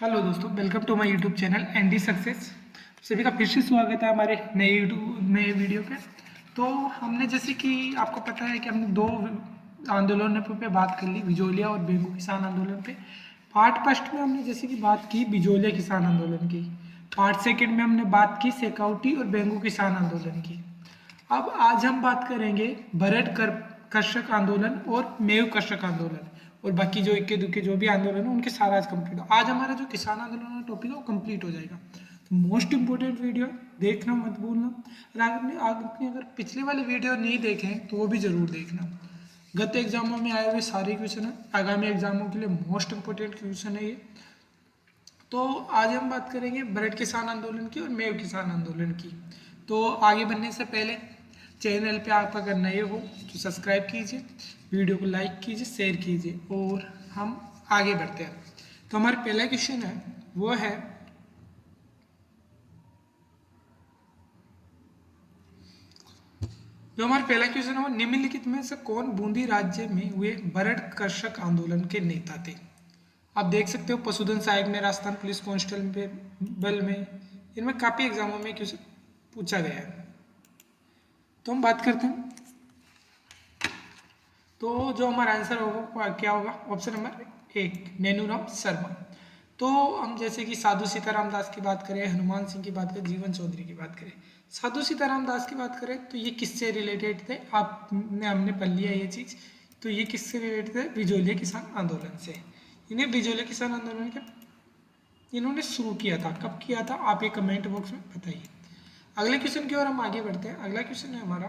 Hello दोस्तों, welcome to my YouTube channel ND success. सभी का फिर से स्वागत है हमारे नए वीडियो पे। तो हमने जैसे कि आपको पता है कि हमने दो आंदोलनों पे बात कर ली, बिजोलिया और बेंगू किसान आंदोलन पे। पार्ट फर्स्ट में हमने जैसे कि बात की बिजोलिया किसान आंदोलन की। पार्ट सेकंड में हमने बात की सेकाउटी और बेंगू किसान आंदोलन की। अब आज हम बात करेंगे भरत कर्षक आंदोलन और मेव कर्षक आंदोलन और बाकी जो इक्के दुक्के जो भी आंदोलन है उनके सारा आज कंप्लीट हो। आज हमारा जो किसान आंदोलन का टॉपिक है वो कंप्लीट हो जाएगा। तो मोस्ट इंपोर्टेंट वीडियो देखना मत भूलना। और आपने अगर पिछले वाले वीडियो नहीं देखे तो वो भी जरूर देखना। गत एग्जामों में आए हुए सारे क्वेश्चन है, आगामी एग्जामों के लिए मोस्ट इंपोर्टेंट क्वेश्चन है ये। तो आज हम बात करेंगे भरत किसान आंदोलन की और मेव किसान आंदोलन की। तो आगे बढ़ने से पहले चैनल पे आप अगर नए हो तो सब्सक्राइब कीजिए, वीडियो को लाइक कीजिए, शेयर कीजिए और हम आगे बढ़ते हैं। तो हमारा पहला क्वेश्चन है वो है जो हमारा पहला क्वेश्चन है वो निम्नलिखित में से कौन बूंदी राज्य में हुए भरत कर्षक आंदोलन के नेता थे। आप देख सकते हो पशुधन सहायक में, राजस्थान पुलिस कांस्टेबल में, इनमें काफी एग्जामों में क्वेश्चन पूछा गया है। तो हम बात करते हैं। तो जो हमारा आंसर होगा वो क्या होगा? ऑप्शन नंबर एक, नैनूराम शर्मा। तो हम जैसे कि साधु सीताराम दास की बात करें, हनुमान सिंह की बात करें, जीवन चौधरी की बात करें। साधु सीताराम दास की बात करें तो ये किससे रिलेटेड थे? आपने हमने पढ़ लिया ये चीज। तो ये किससे रिलेटेड थे? बिजोलिया किसान आंदोलन से। इन्हें बिजोलिया किसान आंदोलन के इन्होंने शुरू किया था। कब किया था आप ये कमेंट बॉक्स में बताइए। अगले क्वेश्चन की ओर हम आगे बढ़ते हैं। अगला क्वेश्चन है हमारा,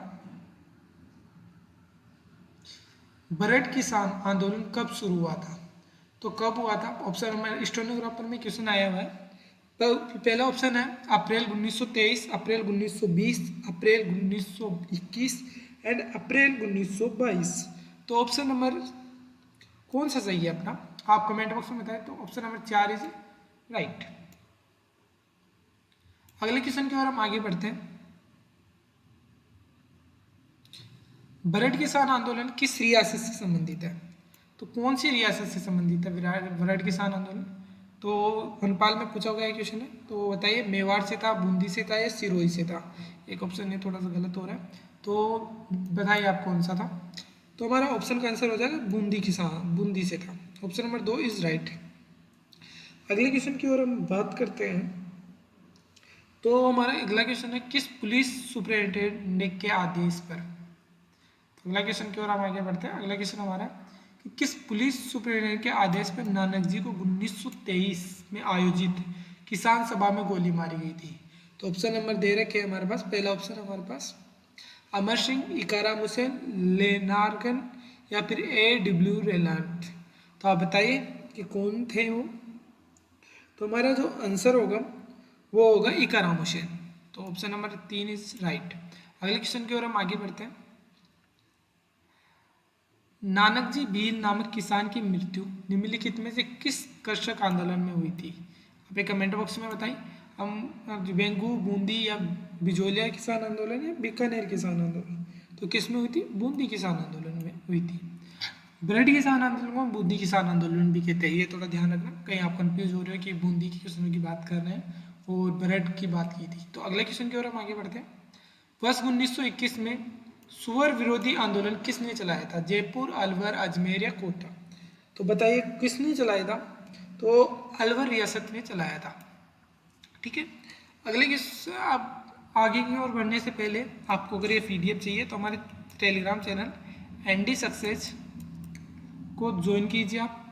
भरत किसान आंदोलन कब शुरू हुआ था? तो कब हुआ था? ऑप्शन नंबर स्टेनोग्राफर में क्वेश्चन आया हुआ है। तो पहला ऑप्शन है अप्रैल 1923, अप्रैल 1920, अप्रैल 1921 एंड अप्रैल 1922। तो ऑप्शन नंबर कौन सा सही है अपना? आप कमेंट बॉक्स में बताएं। तो ऑप्शन नंबर 4 इज राइट। अगले क्वेश्चन की ओर हम आगे बढ़ते हैं। भरत किसान आंदोलन किस रियासत से संबंधित है? तो कौन सी रियासत से संबंधित है भरत किसान आंदोलन? तो भोपाल में पूछा गया क्वेश्चन है। तो बताइए मेवाड़ से था, बूंदी से था या सिरोही से था? एक ऑप्शन ये थोड़ा सा गलत हो रहा है, तो बताइए आप कौन सा था। तो हमारा ऑप्शन का आंसर हो जाएगा बूंदी किसान, बूंदी से था। Option number 2 is right. अगले क्वेश्चन की ओर हम बात करते हैं। तो हमारा अगला क्वेश्चन है किस पुलिस सुपरिटेंडेंट के आदेश पर? अगला क्वेश्चन की ओर हम आगे बढ़ते हैं। अगला क्वेश्चन हमारा कि किस पुलिस सुपरिटेंडेंट के आदेश पर नानक जी को 1923 में आयोजित किसान सभा में गोली मारी गई थी? तो ऑप्शन नंबर दे रखे हैं हमारे पास। पहला ऑप्शन हमारे पास अमर सिंह, इकाराम हुसैन, लेनार्गन या फिर A.W. रेलार्ड। तो आप बताइए कि कौन थे वो। तो हमारा जो आंसर होगा वो होगा इकाराम हुसैन। तो ऑप्शन नंबर 3 इज राइट। अगले क्वेश्चन की ओर हम आगे बढ़ते हैं। नानक जी भील नामक किसान की मृत्यु निम्नलिखित में से किस कृषक आंदोलन में हुई थी? आप एक कमेंट बॉक्स में बताइए। हम बेंगू, बूंदी या बिजोलिया किसान आंदोलन या बीकानेर किसान आंदोलन? तो किस में हुई थी? बूंदी किसान आंदोलन में हुई थी। भरत किसान आंदोलन को बूंदी किसान आंदोलन भी कहते हैं, ये थोड़ा ध्यान रखना, कहीं आप कंफ्यूज हो रहे हो कि बूंदी की किसानों की बात कर रहे हैं और भरत की बात की थी। तो अगले क्वेश्चन की ओर हम आगे बढ़ते हैं। वर्ष 1921 में सुअर विरोधी आंदोलन किसने चलाया था? जयपुर, अलवर, अजमेर या कोटा? तो बताइए किसने चलाया था? तो अलवर रियासत ने चलाया था। ठीक है। अगले किस आप आगे की ओर बढ़ने से पहले आपको अगर ये PDF चाहिए तो हमारे टेलीग्राम चैनल एनडी सक्सेस को ज्वाइन कीजिए आप।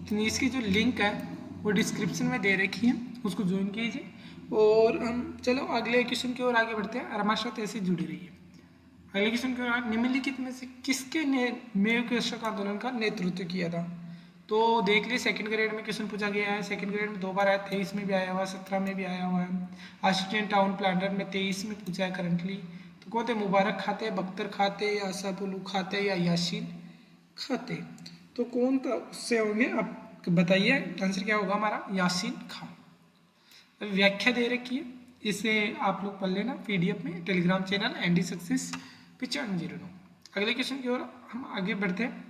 तो इसकी जो लिंक है वो डिस्क्रिप्शन में दे रखी है, उसको ज्वाइन कीजिए। और हम चलो अगले क्वेश्चन की ओर आगे बढ़ते हैं और हमारे साथ ऐसे जुड़ी रही है। अगले क्वेश्चन की ओर, निम्नलिखित में से किसके ने मेव कृषक आंदोलन का नेतृत्व किया था? तो देख लीजिए सेकंड ग्रेड में क्वेश्चन पूछा गया है। सेकंड ग्रेड में 2 बार आया, 23 में भी आया हुआ है, 17 में भी आया हुआ है। असिस्टेंट टाउन प्लानर में 23 में पूछा है करंटली। तो कौन थे? मुबारक खाते, बख्तर खाते, या असापुलू खाते या यासीन खाते? तो कौन था उससे होंगे आप बताइए। आंसर क्या होगा हमारा? यासीन खान। व्याख्या दे रखी है, इसे आप लोग पढ़ लेना PDF में, टेलीग्राम चैनल एनडी सक्सेस 9509। अगले क्वेश्चन की ओर हम आगे बढ़ते हैं।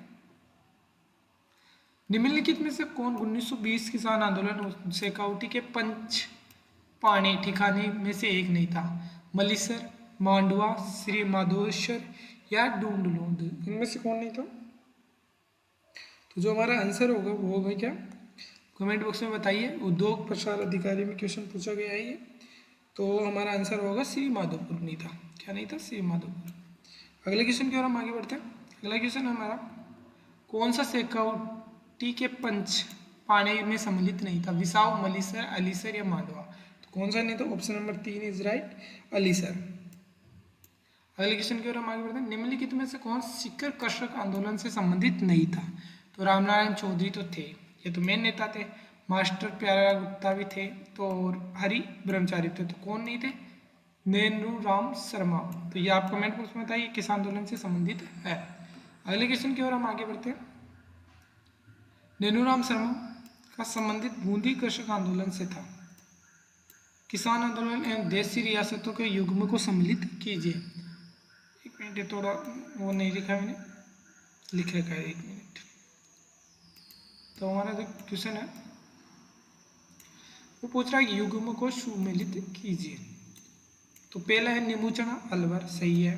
निम्नलिखित में से कौन 1920 किसान आंदोलन शेखावटी के पंच पाने ठिकाने में से एक नहीं था? मलीसर, मांडवा, श्री माधोश्वर या ढूंढलूंद? इनमें से कौन नहीं था? तो जो हमारा आंसर होगा वो होगा क्या? कमेंट बॉक्स में बताइए। उद्योग प्रसार अधिकारी में क्वेश्चन पूछा गया है ये, तो हमारा आंसर होगा श्री माधोपुर नहीं था। क्या नहीं था? श्री माधोपुर। अगले क्वेश्चन की ओर हम आगे बढ़ते हैं। अगला क्वेश्चन हमारा, कौन सा शेखावटी के पंच पाने में सम्मिलित नहीं था? विसाव, मलीसर, अलीसर या मांडवा? तो कौन सा नहीं था? ऑप्शन नंबर 3 इज राइट, अलीसर। अगले क्वेश्चन की ओर हम आगे बढ़ते हैं। निम्नलिखित में से कौन सीकर कर्षक आंदोलन से संबंधित नहीं था? तो रामनारायण चौधरी तो थे, ये तो मेन नेता थे। मास्टर प्यारा गुप्ता भी थे, तो हरि ब्रह्मचारी थे, तो कौन नहीं थे? नेहरू राम शर्मा। तो ये आप कमेंट बॉक्स में बताइए किस आंदोलन से संबंधित है। अगले क्वेश्चन की ओर हम आगे बढ़ते हैं। नेहरू राम शर्मा का संबंधित बूंदी कृषक आंदोलन से था। किसान आंदोलन एवं देशी रियासतों के युग्म को सम्मिलित कीजिए। एक मिनट, ये थोड़ा वो नहीं लिखा मैंने, लिख रखा है, एक मिनट। तो हमारा जो क्वेश्चन है वो पूछ रहा है युग्म को सुमेलित कीजिए। तो पहला है निमुचना अलवर, सही है।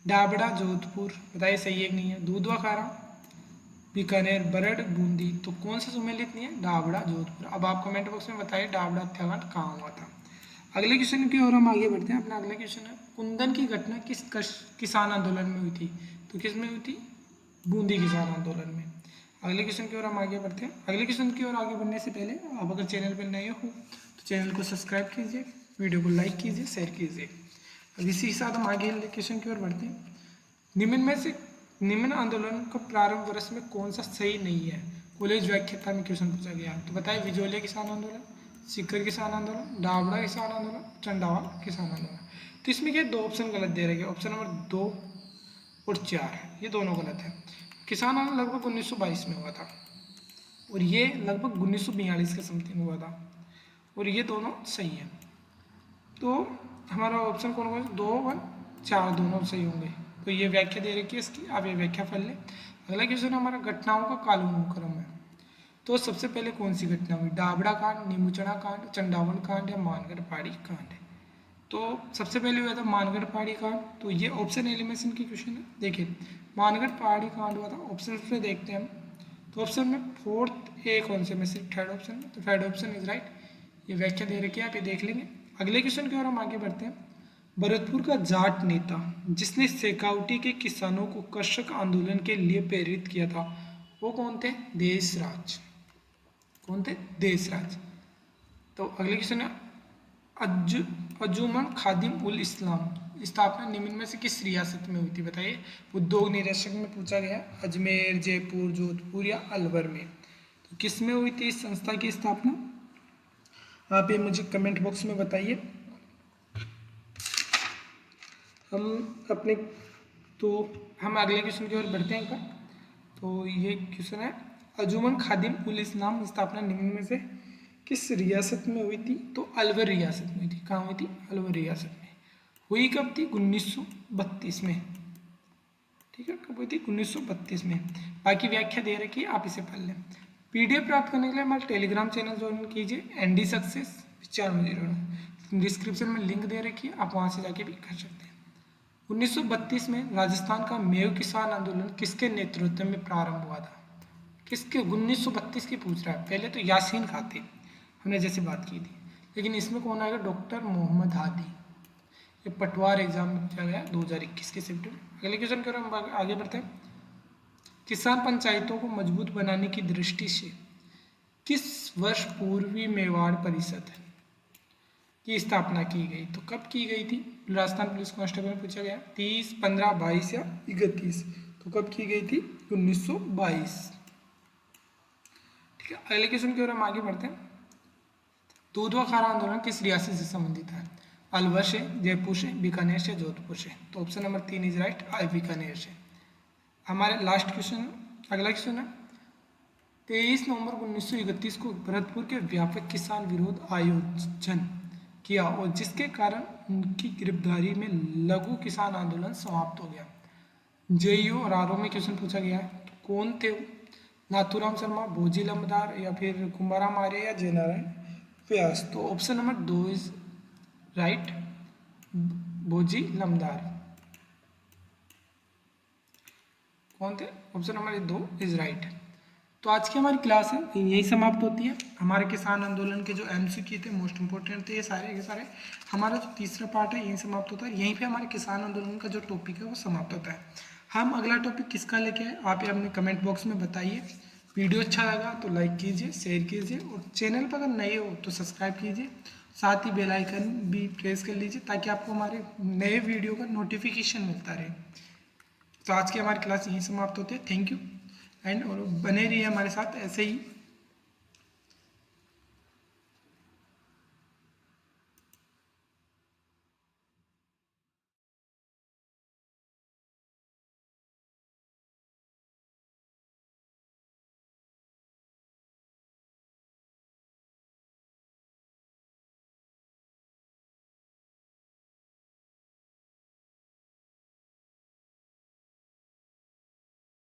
डाबड़ा जोधपुर, बताइए सही है कि नहीं है। दूधवा खारा, बीकानेर, बरड़, बूंदी, तो कौन सा सुमेलित नहीं है? डाबड़ा जोधपुर। अब आप कमेंट बॉक्स में बताइए डाबड़ा हत्याकांड कहाँ हुआ था। अगले क्वेश्चन की ओर हम आगे बढ़ते हैं। अपना अगला क्वेश्चन है, कुंदन की घटना किस किसान आंदोलन में हुई थी? तो किस में हुई थी? बूंदी किसान आंदोलन में। अगले क्वेश्चन की ओर हम आगे बढ़ते हैं। अगले क्वेश्चन की ओर आगे बढ़ने से पहले आप अगर चैनल पर नए हो तो चैनल को सब्सक्राइब कीजिए, वीडियो को लाइक कीजिए, शेयर कीजिए। अब इसी के साथ हम आगे क्वेश्चन की ओर बढ़ते हैं। निम्न में से निम्न आंदोलन का प्रारंभ वर्ष में कौन सा सही नहीं है? कॉलेज व्याख्याता में क्वेश्चन पूछा गया है। तो बताइए, विजोलिया किसान आंदोलन, सीकर किसान आंदोलन, डाबड़ा किसान आंदोलन, चंडावा किसान आंदोलन। तो इसमें क्या दो ऑप्शन गलत दे रखे, ऑप्शन नंबर 2 और 4, ये दोनों गलत है। किसान आंदोलन लगभग 1922 में हुआ था और ये लगभग 1942 के समथिंग हुआ था, और ये दोनों सही है। तो हमारा ऑप्शन कौन कौन? 2 और 4 दोनों सही होंगे। तो ये व्याख्या दे रखी है इसकी, आप ये व्याख्या पढ़ लें। अगला क्वेश्चन हमारा घटनाओं का कालानुक्रम है। तो सबसे पहले कौन सी घटना हुई? डाबड़ा कांड, निमुचना कांड, चंडावल कांड या मानगढ़ पहाड़ी कांड? तो सबसे पहले हुआ था मानगढ़ पहाड़ी कांड। तो ये ऑप्शन एलिमिनेशन की क्वेश्चन है। देखिए, मानगढ़ पहाड़ी कांड हुआ था। ऑप्शन में देखते हैं हम, तो ऑप्शन में 4th ए कौन से में से? 3rd ऑप्शन में। तो 3rd ऑप्शन इज राइट। ये व्याख्या दे रखी है, आप ये देख लेंगे। अगले क्वेश्चन की ओर हम आगे बढ़ते हैं। भरतपुर का जाट नेता जिसने शेखावटी के किसानों को कृषक आंदोलन के लिए प्रेरित किया था, वो कौन थे? देशराज। कौन थे? देशराज। तो अगले क्वेश्चन है, अंजुमन खादिम उल इस्लाम स्थापना निम्न में से किस रियासत में हुई थी? बताइए। उद्योग निरीक्षक में पूछा गया, अजमेर, जयपुर, जोधपुर या अलवर में? तो किस में हुई थी इस संस्था की स्थापना? आप ये मुझे कमेंट बॉक्स में बताइए। हम अगले क्वेश्चन की ओर बढ़ते हैं एक बार। तो ये क्वेश्चन है, अंजुमन खादिम उल इस्लाम स्थापना निम्न में से किस रियासत में हुई थी? तो अलवर रियासत में हुई थी। कहाँ हुई थी? अलवर रियासत में। हुई कब थी? 1932 में। ठीक है, कब हुई थी? 1932 में। बाकी व्याख्या दे रखी है, आप इसे पढ़ लें। पीडीएफ प्राप्त करने के लिए हमारे टेलीग्राम चैनल ज्वाइन कीजिए, ND सक्सेस 9509। डिस्क्रिप्शन में लिंक दे रखी है, आप वहाँ से जाके भी कर सकते हैं। 1932 में राजस्थान का मेव किसान आंदोलन किसके नेतृत्व में प्रारंभ हुआ था? किसके? 1932 की पूछ रहा है। पहले तो यासीन खां थे, हमने जैसे बात की थी, लेकिन इसमें कौन आएगा? डॉक्टर मोहम्मद हादी। ये पटवार एग्जाम में पूछा गया 2021 के शिफ्ट में। अगले क्वेश्चन की ओर हम आगे बढ़ते हैं। किसान पंचायतों को मजबूत बनाने की दृष्टि से किस वर्ष पूर्वी मेवाड़ परिषद की स्थापना की गई? तो कब की गई थी? राजस्थान पुलिस कांस्टेबल में पूछा गया, 30, 15, 22 या 31? तो कब की गई थी? 1922। ठीक है, अगले क्वेश्चन की ओर हम आगे बढ़ते हैं। दूधवा खारा आंदोलन किस रियासत से संबंधित है? अलवर से, जयपुर से, बीकानेर से, जोधपुर से? तो option number 3 is right, Bikaner से। हमारे लास्ट क्वेश्चन, अगला क्वेश्चन है, 23 नवंबर 1931 को भरतपुर के व्यापक किसान विरोध आयोजन किया और जिसके कारण उनकी गिरफ्तारी में लघु किसान आंदोलन समाप्त हो गया। JEO और RO में क्वेश्चन पूछा गया है, तो कौन थे वो? नाथूराम शर्मा, भोजी लम्बदार या फिर कुंभाराम आर्य या जयनारायण व्यास। तो ऑप्शन नंबर 2 इज राइट, भोजी लम्बदार। कौन थे? Option number 2 is right. तो आज की हमारी क्लास है यही समाप्त होती है। हमारे किसान आंदोलन के जो एमसीक्यू थे, मोस्ट इंपॉर्टेंट थे, ये सारे के सारे। हमारा जो तीसरा पार्ट है यहीं समाप्त होता है। यहीं पे हमारे किसान आंदोलन का जो टॉपिक है वो समाप्त होता है। हम अगला टॉपिक किसका लेके आए आप ये अपने कमेंट बॉक्स में बताइए। वीडियो अच्छा लगा तो लाइक कीजिए, शेयर कीजिए, और चैनल पर अगर नए हो तो सब्सक्राइब कीजिए। साथ ही बेल आइकन भी प्रेस कर लीजिए ताकि आपको हमारे नए वीडियो का नोटिफिकेशन मिलता रहे। तो आज की हमारी क्लास यहीं समाप्त होती है। थैंक यू एंड और बने रहिए हमारे साथ ऐसे ही।